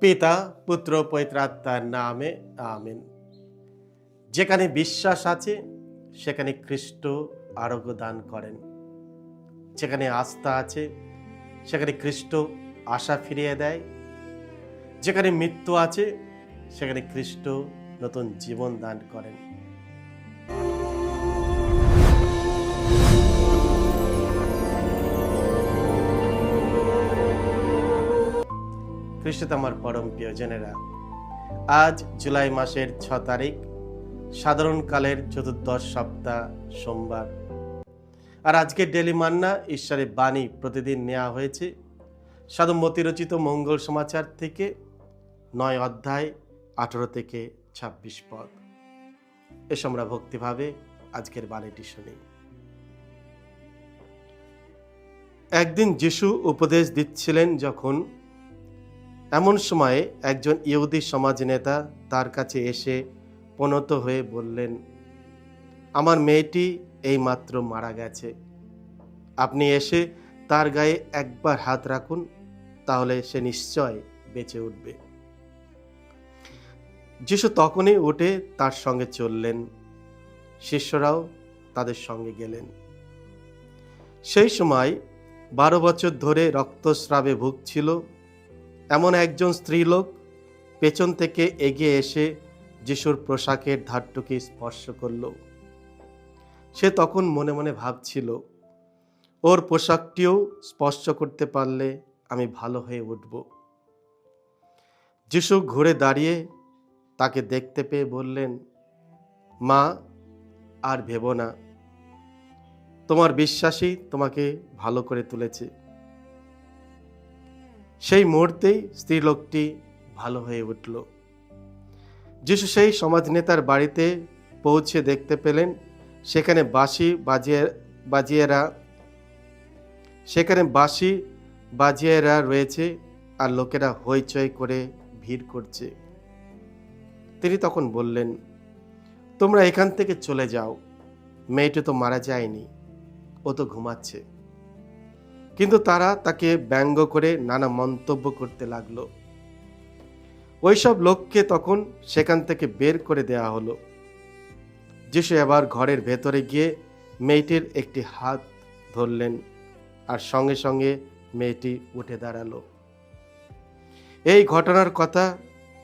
পিতা পুত্র পবিত্র আত্মার নামে আমিন। যেখানে বিশ্বাস আছে সেখানে খ্রিস্ট আরোগ্য দান করেন। যেখানে আস্থা আছে সেখানে খ্রিস্ট আশা ফিরিয়ে দেয়। যেখানে মৃত্যু আছে সেখানে খ্রিস্ট নতুন জীবন দান করেন। খ্রিস্টে আমার পরম প্রিয়জনেরা, আজ জুলাই মাসের 6 তারিখ, সাধারণকালের চতুর্দশ সপ্তাহ, সোমবার। আর আজকে ডেলি মান্না ঈশ্বরের বাণী প্রতিদিন নেওয়া হয়েছে সাধু মতি রচিত মঙ্গল সমাচার থেকে 9 অধ্যায় 18 থেকে 26 পদ। এসো আমরা ভক্তিভাবে আজকের বাণীটি শুনি। একদিন যিশু উপদেশ দিচ্ছিলেন যখন, এমন সময়ে একজন ইহুদি সমাজ নেতা তার কাছে এসে প্রণত হয়ে বললেন, আমার মেয়েটি এইমাত্র মারা গেছে। আপনি এসে তার গায়ে একবার হাত রাখুন, তাহলে সে নিশ্চয় বেঁচে উঠবে। যিশু তখনই উঠে তার সঙ্গে চললেন। শিষ্যরাও তাদের সঙ্গে গেলেন। সেই সময় 12 বছর ধরে রক্তস্রাবে ভুগছিল এমন একজন স্ত্রীলোক পেছন থেকে এগিয়ে এসে যিশুর পোশাকের ধারটুকু স্পর্শ করল। সে তখন মনে মনে ভাবছিল, ওর পোশাকটিও স্পর্শ করতে পারলে আমি ভালো হয়ে উঠব। যিশু ঘুরে দাঁড়িয়ে তাকে দেখতে পেয়ে বললেন, মা, আর ভেবো না, তোমার বিশ্বাসই তোমাকে ভালো করে তুলেছে। সেই মুহূর্তেই স্ত্রীলোকটি ভালো হয়ে উঠল। যিশু সেই সমাজ নেতার বাড়িতে পৌঁছে দেখতে পেলেন সেখানে বাঁশি বাজিয়েরা রয়েছে আর লোকেরা হইচই করে ভিড় করছে। তিনি তখন বললেন, তোমরা এখান থেকে চলে যাও, মেয়েটি তো মারা যায়নি, ও তো ঘুমাচ্ছে। কিন্তু তারা তাকে ব্যঙ্গ করে নানা মন্তব্য করতে লাগলো। ওইসব লোককে তখন সেখান থেকে বের করে দেওয়া হলো। যিশু এবার ঘরের ভেতরে গিয়ে মেয়েটির একটি হাত ধরলেন আর সঙ্গে সঙ্গে মেয়েটি উঠে দাঁড়ালো। এই ঘটনার কথা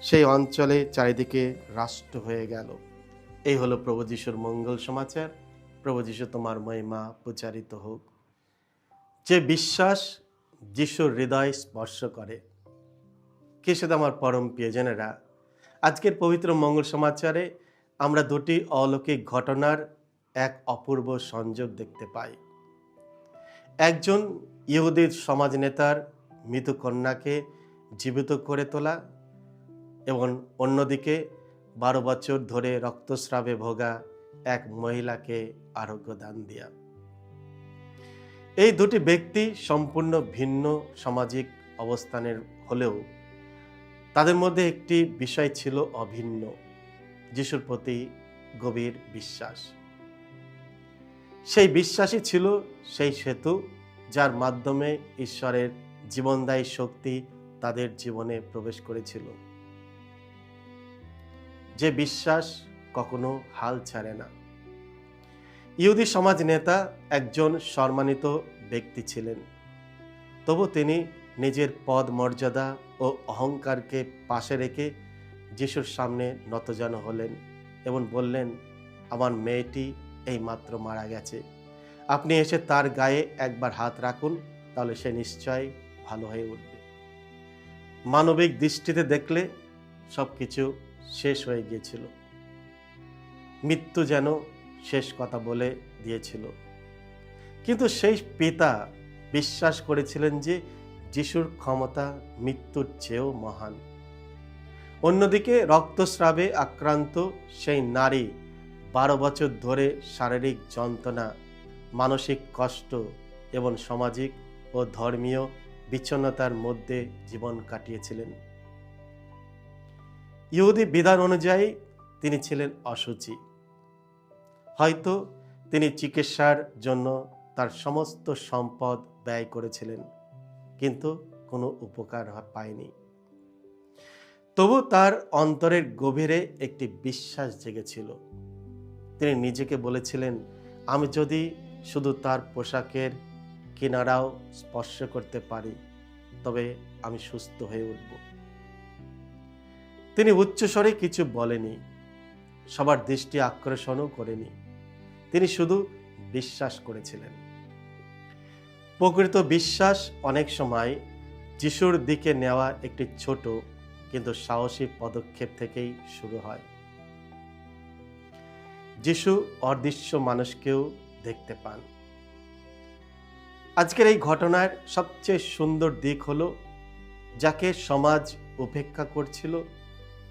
সেই অঞ্চলে চারিদিকে রাষ্ট্র হয়ে গেল। এই হলো প্রভু যিশুর মঙ্গল সমাচার। প্রভু যিশু তোমার মহিমা প্রচারিত হোক। যে বিশ্বাস যিশুর হৃদয় স্পর্শ করে। কে সাথে আমার পরম প্রিয়জনেরা, আজকের পবিত্র মঙ্গল সমাচারে আমরা দুটি অলৌকিক ঘটনার এক অপূর্ব সংযোগ দেখতে পাই। একজন ইহুদি সমাজ নেতার মৃত কন্যাকে জীবিত করে তোলা এবং অন্যদিকে 12 বছর ধরে রক্তস্রাবে ভোগা এক মহিলাকে আরোগ্য দান দেয়া। এই দুটি ব্যক্তি সম্পূর্ণ ভিন্ন সামাজিক অবস্থানের হলেও তাদের মধ্যে একটি বিষয় ছিল অভিন্ন, যিশুর প্রতি গভীর বিশ্বাস। সেই বিশ্বাসই ছিল সেই সেতু যার মাধ্যমে ঈশ্বরের জীবনদায়ী শক্তি তাদের জীবনে প্রবেশ করেছিল। যে বিশ্বাস কখনো হাল ছাড়ে না। ইহুদি সমাজ নেতা একজন সম্মানিত ব্যক্তি ছিলেন, তবু তিনি নিজের পদ মর্যাদা ও অহংকারকে পাশে রেখে যিশুর সামনে নতজানু হলেন এবং বললেন, আমার মেয়েটি এইমাত্র মারা গেছে। আপনি এসে তার গায়ে একবার হাত রাখুন, তাহলে সে নিশ্চয় ভালো হয়ে উঠবে। মানবিক দৃষ্টিতে দেখলে সবকিছু শেষ হয়ে গিয়েছিল। মৃত্যু যেন শেষ কথা বলে দিয়েছিল। কিন্তু সেই পিতা বিশ্বাস করেছিলেন যে যিশুর ক্ষমতা মৃত্যুর চেয়েও মহান। অন্যদিকে রক্তস্রাবে আক্রান্ত সেই নারী 12 বছর ধরে শারীরিক যন্ত্রণা, মানসিক কষ্ট এবং সামাজিক ও ধর্মীয় বিচ্ছিন্নতার মধ্যে জীবন কাটিয়েছিলেন। ইহুদি বিধান অনুযায়ী তিনি ছিলেন অশুচি। হয়তো তিনি চিকিৎসার জন্য তার সমস্ত সম্পদ ব্যয় করেছিলেন, কিন্তু কোনো উপকার পায়নি। তবু তার অন্তরের গভীরে একটি বিশ্বাস জেগেছিল। তিনি নিজেকে বলেছিলেন, আমি যদি শুধু তার পোশাকের কিনারাও স্পর্শ করতে পারি, তবে আমি সুস্থ হয়ে উঠব। তিনি উচ্চস্বরে কিছু বলেনি, সবার দৃষ্টি আকর্ষণও করেনি। তিনি শুধু বিশ্বাস করেছিলেন। প্রকৃত বিশ্বাস অনেক সময় যিশুর দিকে নেওয়া একটি ছোট কিন্তু সাহসী পদক্ষেপ থেকেই শুরু হয়। যিশু অদৃশ্য মানুষকেও দেখতে পান। আজকের এই ঘটনার সবচেয়ে সুন্দর দিক হলো, যাকে সমাজ উপেক্ষা করছিল,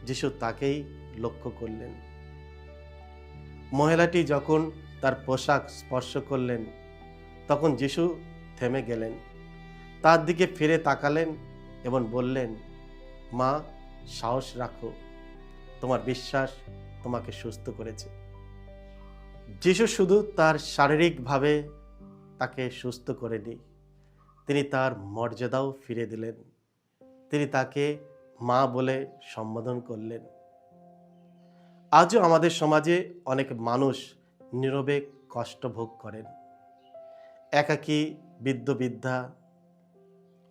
যিশু তাকেই লক্ষ্য করলেন। মহিলাটি যখন তার পোশাক স্পর্শ করলেন, তখন যিশু থেমে গেলেন, তার দিকে ফিরে তাকালেন এবং বললেন, মা, সাহস রাখো, তোমার বিশ্বাস তোমাকে সুস্থ করেছে। যিশু শুধু তার শারীরিকভাবে তাকে সুস্থ করেনি, তিনি তার মর্যাদাও ফিরে দিলেন। তিনি তাকে মা বলে সম্বোধন করলেন। আজও আমাদের সমাজে অনেক মানুষ নীরবে কষ্ট ভোগ করেন। একাকী, বৃদ্ধ-বৃদ্ধা,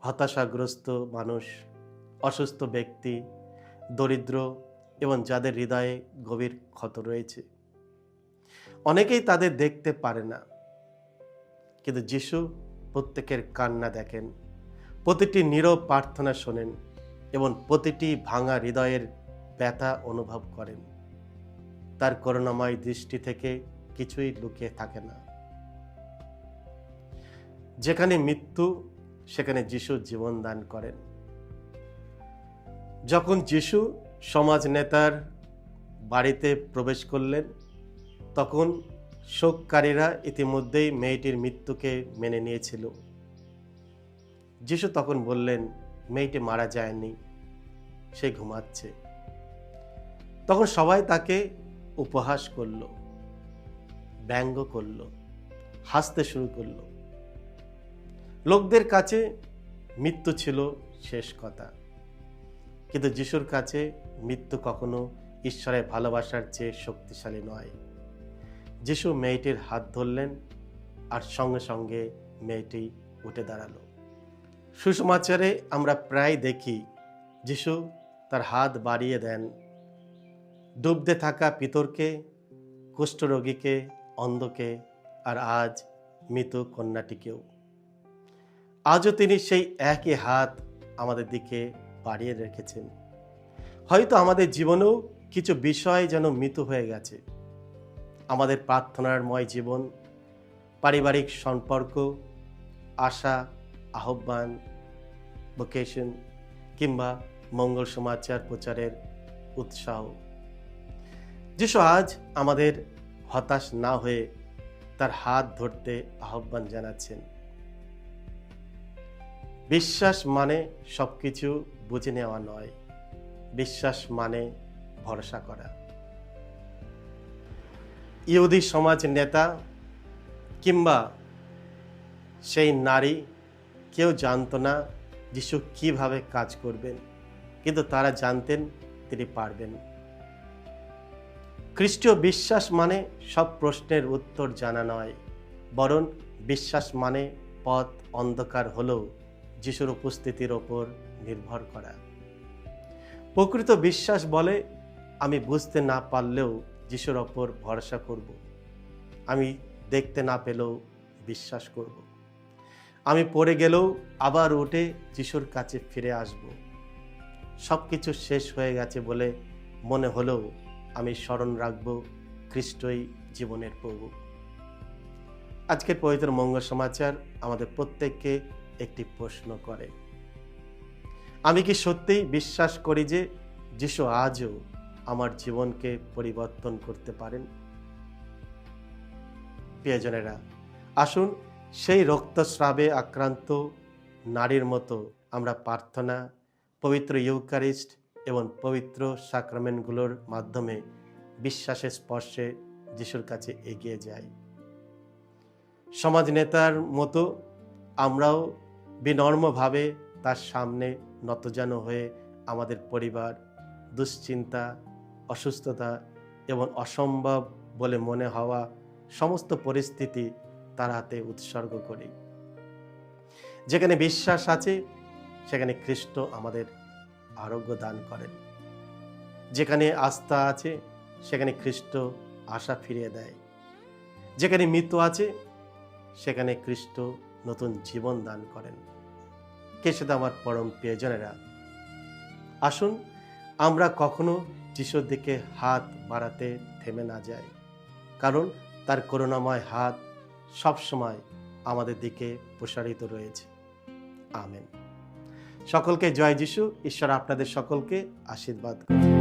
হতাশাগ্রস্ত মানুষ, অসুস্থ ব্যক্তি, দরিদ্র এবং যাদের হৃদয়ে গভীর ক্ষত রয়েছে। অনেকেই তাদের দেখতে পারে না, কিন্তু যিশু প্রত্যেকের কান্না দেখেন, প্রতিটি নীরব প্রার্থনা শোনেন এবং প্রতিটি ভাঙা হৃদয়ের ব্যথা অনুভব করেন। তার করুণাময় দৃষ্টি থেকে কিছুই লুকিয়ে থাকে না। যেখানে মৃত্যু, সেখানে যিশু জীবন দান করেন। যখন যিশু সমাজ নেতার বাড়িতে প্রবেশ করলেন, তখন শোককারীরা ইতিমধ্যেই মেয়েটির মৃত্যুকে মেনে নিয়েছিল। যিশু তখন বললেন, মেয়েটি মারা যায়নি, সে ঘুমাচ্ছে। তখন সবাই তাকে উপহাস করল, ব্যঙ্গ করল, হাসতে শুরু করল। লোকদের কাছে মৃত্যু ছিল শেষ কথা, কিন্তু যিশুর কাছে মৃত্যু কখনো ঈশ্বরের ভালোবাসার চেয়ে শক্তিশালী নয়। যিশু মেয়েটির হাত ধরলেন আর সঙ্গে সঙ্গে মেয়েটি উঠে দাঁড়ালো। সুসমাচারে আমরা প্রায় দেখি যিশু তার হাত বাড়িয়ে দেন ডুবতে থাকা পিতরকে, কুষ্ঠরোগীকে, অন্ধকে, আর আজ মৃত কন্যাটিকেও। আজও তিনি সেই একই হাত আমাদের দিকে বাড়িয়ে রেখেছেন। হয়তো আমাদের জীবনেও কিছু বিষয় যেন মৃত হয়ে গেছে। আমাদের প্রার্থনাময় জীবন, পারিবারিক সম্পর্ক, আশা, আহ্বান, ভোকেশন কিংবা মঙ্গল সমাচার প্রচারের উৎসাহ। যিশু আজ আমাদের হতাশ না হয়ে তার হাত ধরতে আহ্বান জানাচ্ছেন। বিশ্বাস মানে সবকিছু বুঝে নেওয়া নয়, বিশ্বাস মানে ভরসা করা। ইহুদি সমাজ নেতা কিংবা সেই নারী কেউ জানত না যিশু কিভাবে কাজ করবেন, কিন্তু তারা জানতেন তিনি পারবেন। খ্রিস্টীয় বিশ্বাস মানে সব প্রশ্নের উত্তর জানা নয়, বরং বিশ্বাস মানে পথ অন্ধকার হলেও যিশুর উপস্থিতির ওপর নির্ভর করা। প্রকৃত বিশ্বাস বলে, আমি বুঝতে না পারলেও যিশুর ওপর ভরসা করব। আমি দেখতে না পেলেও বিশ্বাস করব। আমি পড়ে গেলেও আবার উঠে যিশুর কাছে ফিরে আসব। সব কিছু শেষ হয়ে গেছে বলে মনে হলেও আমি স্মরণ রাখব খ্রিস্টই জীবনের প্রভু। আজকের পবিত্র মঙ্গল সমাচার আমাদের প্রত্যেককে একটি প্রশ্ন করে, আমি কি সত্যিই বিশ্বাস করি যে যিশু আজও আমার জীবনকে পরিবর্তন করতে পারেন? প্রিয়জনেরা, আসুন সেই রক্তস্রাবে আক্রান্ত নারীর মতো আমরা প্রার্থনা, পবিত্র ইউক্যারিস্ট এবং পবিত্র সাক্রামেন্টগুলোর মাধ্যমে বিশ্বাসের স্পর্শে যিশুর কাছে এগিয়ে যাই। সমাজ নেতার মতো আমরাও বিনম্রভাবে তার সামনে নতজানু হয়ে আমাদের পরিবার, দুশ্চিন্তা, অসুস্থতা এবং অসম্ভব বলে মনে হওয়া সমস্ত পরিস্থিতি তার হাতে উৎসর্গ করি। যেখানে বিশ্বাস আছে সেখানে খ্রিস্ট আমাদের আরোগ্য দান করেন। যেখানে আস্থা আছে সেখানে খ্রিস্ট আশা ফিরিয়ে দেয়। যেখানে মৃত্যু আছে সেখানে খ্রিস্ট নতুন জীবন দান করেন। কে সেটা আমার পরম প্রিয়জনেরা, আসুন আমরা কখনো যিশুর দিকে হাত বাড়াতে থেমে না যাই, কারণ তার করুণাময় হাত সবসময় আমাদের দিকে প্রসারিত রয়েছে। আমেন। সকলকে জয় যিশু। ঈশ্বর আপনাদের সকলকে আশীর্বাদ করুন।